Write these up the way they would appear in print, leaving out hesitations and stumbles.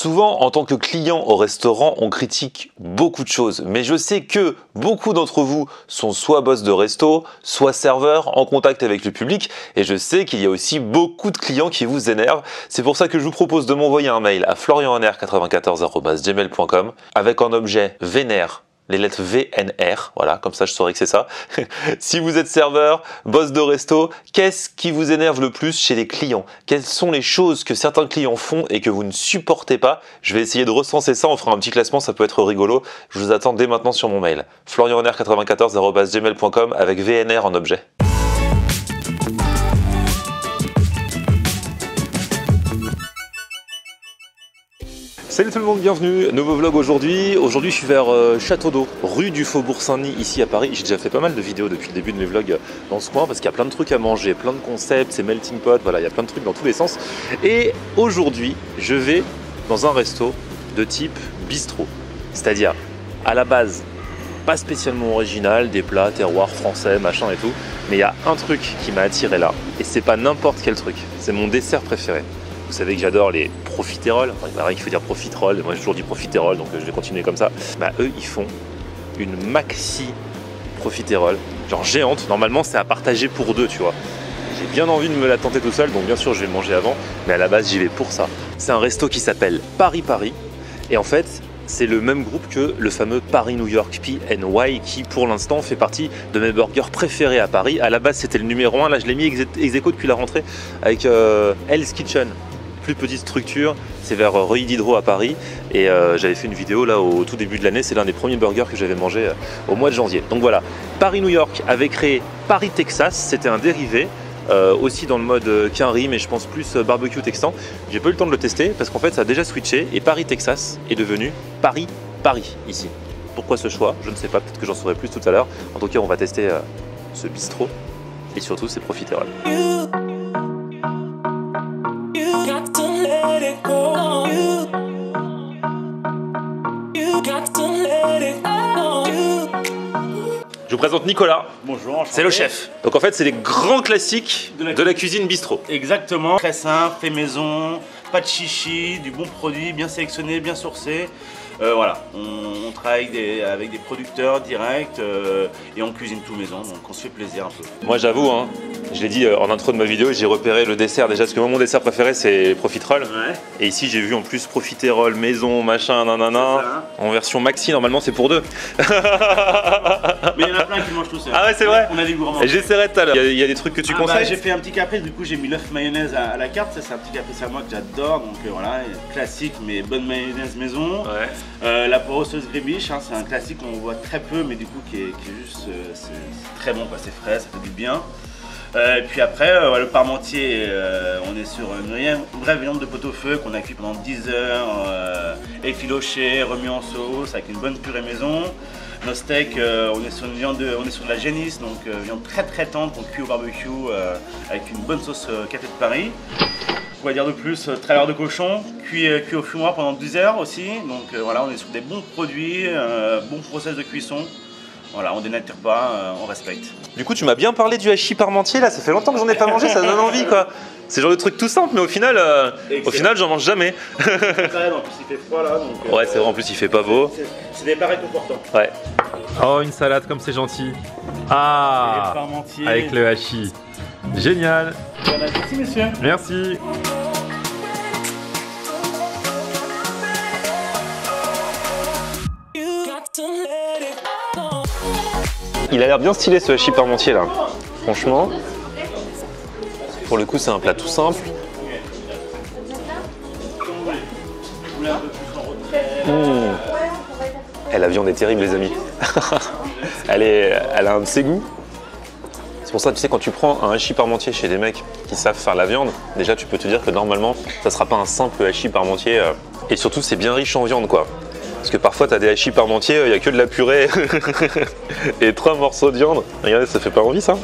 Souvent, en tant que client au restaurant, on critique beaucoup de choses, mais je sais que beaucoup d'entre vous sont soit boss de resto, soit serveur en contact avec le public, et je sais qu'il y a aussi beaucoup de clients qui vous énervent. C'est pour ça que je vous propose de m'envoyer un mail à florianr94@gmail.com avec un objet vénère, les lettres VNR, voilà, comme ça je saurai que c'est ça. Si vous êtes serveur, boss de resto, qu'est-ce qui vous énerve le plus chez les clients? Quelles sont les choses que certains clients font et que vous ne supportez pas? Je vais essayer de recenser ça, on fera un petit classement, ça peut être rigolo. Je vous attends dès maintenant sur mon mail. florianr94@gmail.com avec VNR en objet. Salut tout le monde, bienvenue, nouveau vlog aujourd'hui. Aujourd'hui je suis vers Château d'Eau, rue du Faubourg Saint-Denis ici à Paris. J'ai déjà fait pas mal de vidéos depuis le début de mes vlogs dans ce coin parce qu'il y a plein de trucs à manger, plein de concepts, c'est melting pot, voilà, il y a plein de trucs dans tous les sens. Et aujourd'hui je vais dans un resto de type bistrot, c'est-à-dire à la base pas spécialement original, des plats, terroirs français, machin et tout, mais il y a un truc qui m'a attiré là et c'est pas n'importe quel truc, c'est mon dessert préféré. Vous savez que j'adore les profiteroles, enfin, il paraît qu'il faut dire profiterole, moi j'ai toujours dit profiterole donc je vais continuer comme ça. Bah eux ils font une maxi profiterole, genre géante, normalement c'est à partager pour deux tu vois. J'ai bien envie de me la tenter tout seul donc bien sûr je vais manger avant, mais à la base j'y vais pour ça. C'est un resto qui s'appelle Paris Paris et en fait c'est le même groupe que le fameux Paris-New York PNY qui pour l'instant fait partie de mes burgers préférés à Paris. À la base c'était le numéro 1, là je l'ai mis ex aequo depuis la rentrée avec Hell's Kitchen. Plus petite structure, c'est vers Reuilly Diderot à Paris et j'avais fait une vidéo là au tout début de l'année, c'est l'un des premiers burgers que j'avais mangé au mois de janvier. Donc voilà, Paris-New York avait créé Paris-Texas, c'était un dérivé aussi dans le mode quinri mais je pense plus barbecue texan. J'ai pas eu le temps de le tester parce qu'en fait ça a déjà switché et Paris-Texas est devenu Paris-Paris ici. Pourquoi ce choix? Je ne sais pas, peut-être que j'en saurai plus tout à l'heure. En tout cas on va tester ce bistrot et surtout ses profiteroles. Je vous présente Nicolas. Bonjour. C'est le chef. Donc en fait, c'est les grands classiques de la cuisine bistrot. Exactement. Très simple, fait maison, pas de chichi, du bon produit, bien sélectionné, bien sourcé. Voilà, on travaille avec des producteurs directs et on cuisine tout maison, donc on se fait plaisir un peu. Moi j'avoue, hein, je l'ai dit en intro de ma vidéo, j'ai repéré le dessert déjà, parce que moi mon dessert préféré c'est les profiteroles. Ouais. Et ici j'ai vu en plus profiterole, maison, machin, nanana, en version maxi, normalement c'est pour deux. Mais il y en a plein qui mangent tout seul. Ah ouais c'est vrai. On a des gourmands. J'essaierai tout à l'heure. Il y a des trucs que tu conseilles? J'ai fait un petit caprice, du coup j'ai mis l'œuf mayonnaise à la carte, c'est un petit caprice à moi que j'adore, donc voilà, classique mais bonne mayonnaise maison. Ouais. La poreuse grébiche, hein, c'est un classique qu'on voit très peu, mais du coup qui est juste c'est très bon, c'est frais, ça fait du bien. Et puis après, le parmentier, on est sur une vraie viande de pot-au-feu qu'on a cuit pendant 10 heures, effiloché, remis en sauce avec une bonne purée maison. Nos steaks, on est sur une viande, on est sur de la génisse, donc viande très tendre qu'on cuit au barbecue avec une bonne sauce café de Paris. On va dire de plus, trailer de cochon, cuit au fumoir pendant 10 heures aussi. Donc voilà, on est sur des bons produits, bon process de cuisson. Voilà, on dénature pas, on respecte. Du coup, tu m'as bien parlé du hachis parmentier là, ça fait longtemps que j'en ai pas mangé, ça donne envie quoi. C'est le genre de truc tout simple, mais au final, j'en mange jamais. En plus, il fait froid là. Donc, ouais, c'est vrai, en plus, il fait pas beau. C'est des plats réconfortants. Ouais. Oh, une salade comme c'est gentil. Ah, avec le hachis. Génial. Bon appétit, messieurs. Merci. Il a l'air bien stylé ce hachis parmentier là. Franchement, pour le coup, c'est un plat tout simple. La viande est terrible, les amis. elle a un de ses goûts. C'est pour ça, tu sais, quand tu prends un hachis parmentier chez des mecs qui savent faire la viande, déjà tu peux te dire que normalement, ça sera pas un simple hachis parmentier. Et surtout, c'est bien riche en viande, quoi. Parce que parfois, tu as des hachis parmentiers, il n'y a que de la purée et 3 morceaux de viande. Regardez, ça fait pas envie, ça.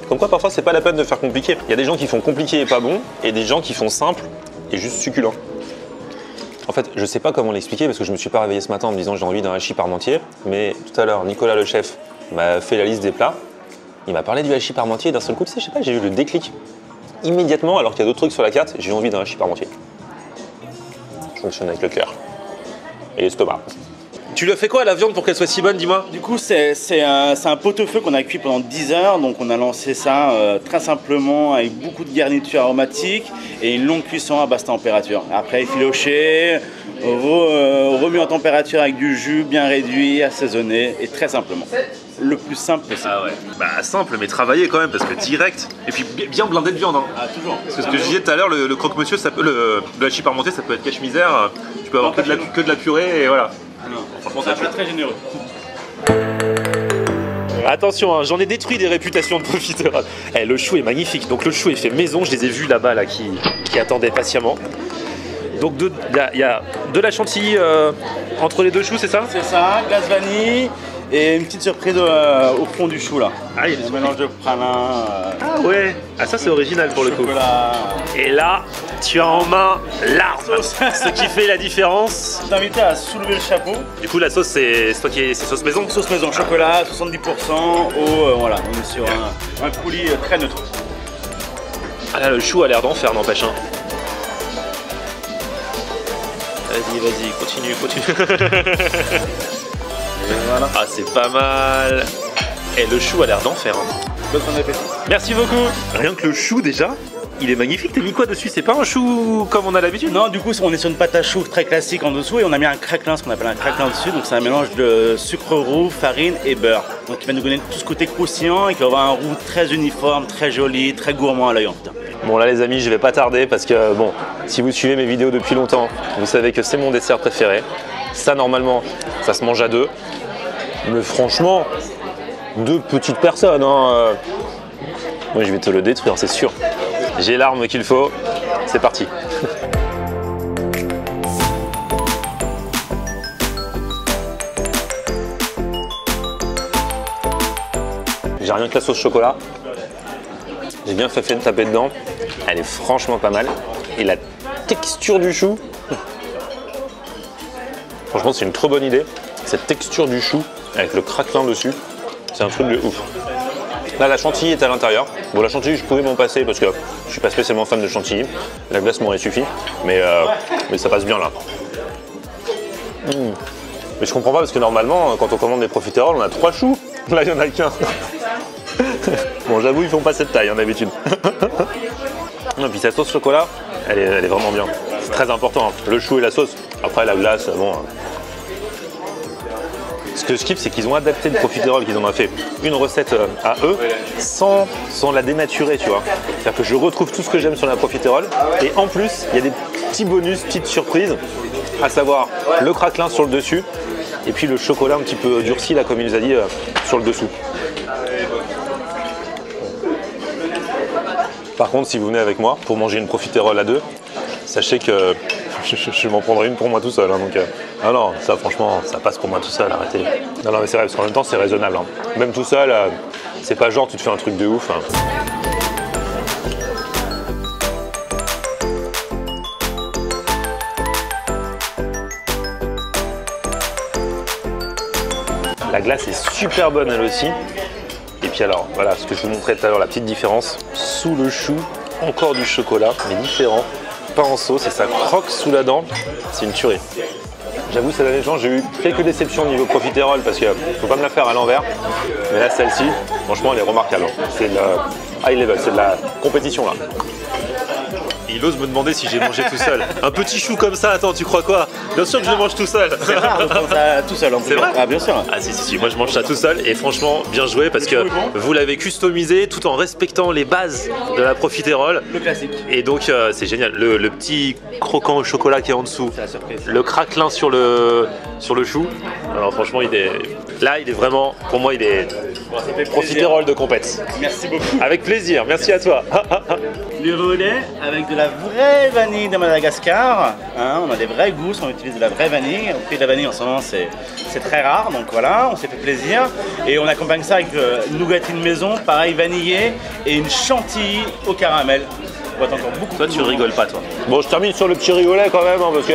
Comme quoi, parfois, c'est pas la peine de faire compliqué. Il y a des gens qui font compliqué et pas bon, et des gens qui font simple et juste succulent. En fait, je sais pas comment l'expliquer parce que je me suis pas réveillé ce matin en me disant j'ai envie d'un hachis parmentier, mais tout à l'heure, Nicolas le chef m'a fait la liste des plats. Il m'a parlé du hachis parmentier et d'un seul coup, tu sais, je sais pas, j'ai eu le déclic. Immédiatement, alors qu'il y a d'autres trucs sur la carte, j'ai eu envie d'un hachis parmentier. fonctionne avec le cœur et l'estomac. Tu lui as fait quoi à la viande pour qu'elle soit si bonne, dis-moi? Du coup, c'est un pot-au-feu qu'on a cuit pendant 10 heures. Donc, on a lancé ça très simplement avec beaucoup de garnitures aromatiques et une longue cuisson à basse température. Après, effiloché, remis en température avec du jus bien réduit, assaisonné et très simplement. Le plus simple possible. Ah ouais. Bah simple, mais travaillé quand même, parce que direct. Et puis bien blindé de viande. Hein. Ah, toujours. Parce que ce que je disais tout à l'heure, le croque-monsieur, ça peut, le hachis parmentier, ça peut être cache-misère. Tu peux avoir que de la purée et voilà. Non, franchement, ça fait très généreux. Attention, hein, j'en ai détruit des réputations de profiteroles. Le chou est magnifique. Donc le chou est fait maison. Je les ai vus là-bas là, qui attendaient patiemment. Donc il y a de la chantilly entre les deux choux, c'est ça? C'est ça, glace vanille et une petite surprise au fond du chou là. Ah, un mélange de pralin. Ah ouais. Ah ça c'est original pour le coup. Chocolat. Et là, tu as en main l'arme, ce qui fait la différence. Je t'invite à soulever le chapeau. Du coup la sauce c'est sauce maison. Sauce maison, chocolat, 70%, voilà, on est sur un coulis très neutre. Ah là le chou a l'air d'enfer, n'empêche. Hein. Vas-y, continue. Et voilà. Ah c'est pas mal. Et le chou a l'air d'enfer. Hein. Bon appétit. Merci beaucoup. Rien que le chou déjà, il est magnifique. T'as mis quoi dessus? C'est pas un chou comme on a l'habitude? Non, du coup on est sur une pâte à choux très classique en dessous et on a mis un craquelin, ce qu'on appelle un craquelin dessus. Donc c'est un mélange de sucre roux, farine et beurre. Donc il va nous donner tout ce côté croustillant et qui va avoir un roux très uniforme, très joli, très gourmand à l'œil en fait. Bon là les amis, je vais pas tarder parce que bon, si vous suivez mes vidéos depuis longtemps, vous savez que c'est mon dessert préféré. Ça normalement, ça se mange à deux. Mais franchement, deux petites personnes, hein. Moi je vais te le détruire, c'est sûr. J'ai l'arme qu'il faut, c'est parti. J'ai rien que la sauce chocolat. J'ai bien fait de taper dedans. Elle est franchement pas mal. Et la texture du chou, franchement c'est une trop bonne idée. Cette texture du chou avec le craquelin dessus, c'est un truc de ouf. Là la chantilly est à l'intérieur. Bon la chantilly je pouvais m'en passer parce que je suis pas spécialement fan de chantilly. La glace m'aurait suffi. Mais ça passe bien là. Mais je comprends pas parce que normalement quand on commande des profiteroles on a 3 choux. Là il y en a qu'un. Bon j'avoue ils font pas cette taille hein, d'habitude. Non puis sa sauce chocolat elle est vraiment bien. C'est très important, hein. Le chou et la sauce. Après la glace, bon. Ce que je kiffe c'est qu'ils ont adapté le profiterole, qu'ils en ont fait une recette à eux sans la dénaturer tu vois. C'est-à-dire que je retrouve tout ce que j'aime sur la profiterole et en plus il y a des petits bonus, petites surprises, à savoir le craquelin sur le dessus et puis le chocolat un petit peu durci là comme il nous a dit sur le dessous. Par contre, si vous venez avec moi pour manger une profiterole à deux, sachez que je m'en prendrai une pour moi tout seul. Hein, donc, ah non, ça franchement, ça passe pour moi tout seul, arrêtez. Non, mais c'est vrai, parce qu'en même temps, c'est raisonnable. Hein. Même tout seul, c'est pas genre tu te fais un truc de ouf. Hein. La glace est super bonne elle aussi. Et puis alors, voilà, ce que je vous montrais tout à l'heure, la petite différence. Sous le chou, encore du chocolat, mais différent. Pas en sauce et ça croque sous la dent. C'est une tuerie. J'avoue, ces derniers temps, j'ai eu quelques déceptions au niveau profiterole parce qu'il ne faut pas me la faire à l'envers. Mais là, celle-ci, franchement, elle est remarquable. C'est le high level, c'est de la compétition là. Il ose me demander si j'ai mangé tout seul. Un petit chou comme ça, attends, tu crois quoi? Bien sûr que je le mange tout seul. C'est rare de prendre ça tout seul en plus. C'est vrai? Ah bien sûr. Ah si, moi je mange ça tout seul et franchement, bien joué parce que vous l'avez customisé tout en respectant les bases de la profiterole. Le classique. Et donc c'est génial. Le petit croquant au chocolat qui est en dessous. C'est la surprise. Le craquelin sur le chou. Alors franchement, il est vraiment, pour moi, il est profiterole de compète. Merci beaucoup. Avec plaisir, merci à toi. Le relais avec de la vraie vanille de Madagascar. Hein, on a des vrais gousses, on utilise de la vraie vanille. Au prix de la vanille en ce moment c'est très rare, donc voilà, on s'est fait plaisir. Et on accompagne ça avec une nougatine maison, pareil vanillé, et une chantilly au caramel. On va encore beaucoup. Toi tu rigoles pas toi. Bon, je termine sur le petit riolet quand même, hein, parce que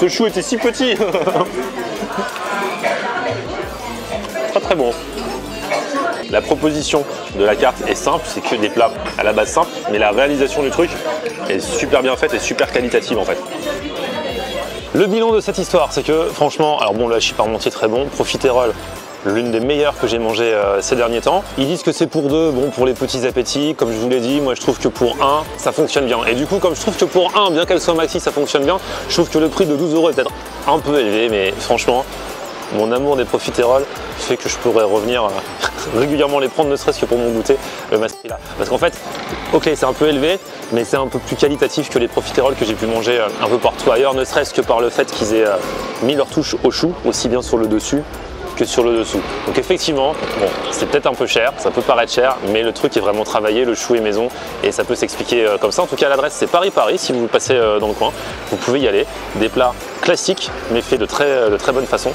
ce chou était si petit. Très très bon. La proposition de la carte est simple, c'est que des plats à la base simples, mais la réalisation du truc est super bien faite et super qualitative en fait. Le bilan de cette histoire, c'est que franchement, alors bon, le hachis parmentier très bon, profiterole, l'une des meilleures que j'ai mangées ces derniers temps. Ils disent que c'est pour 2, bon pour les petits appétits, comme je vous l'ai dit, moi je trouve que pour 1, ça fonctionne bien. Et du coup, comme je trouve que pour 1, bien qu'elle soit maxi, ça fonctionne bien, je trouve que le prix de 12 € est peut-être un peu élevé, mais franchement, mon amour des profiteroles fait que je pourrais revenir régulièrement les prendre, ne serait-ce que pour mon goûter, le masqué-là. Parce qu'en fait, ok, c'est un peu élevé, mais c'est un peu plus qualitatif que les profiteroles que j'ai pu manger un peu partout ailleurs, ne serait-ce que par le fait qu'ils aient mis leur touche au chou, aussi bien sur le dessus que sur le dessous. Donc effectivement, bon, c'est peut-être un peu cher, ça peut paraître cher, mais le truc est vraiment travaillé, le chou est maison et ça peut s'expliquer comme ça. En tout cas, l'adresse c'est Paris, si vous passez dans le coin, vous pouvez y aller. Des plats classiques, mais faits de très bonne façon.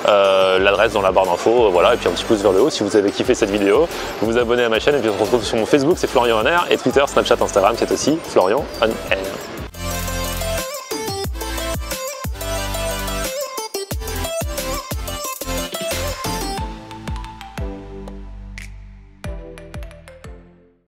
L'adresse dans la barre d'infos, voilà, et puis un petit pouce vers le haut si vous avez kiffé cette vidéo. Vous vous abonnez à ma chaîne et puis on se retrouve sur mon Facebook, c'est Florian Honner, et Twitter, Snapchat, Instagram, c'est aussi Florian Honner.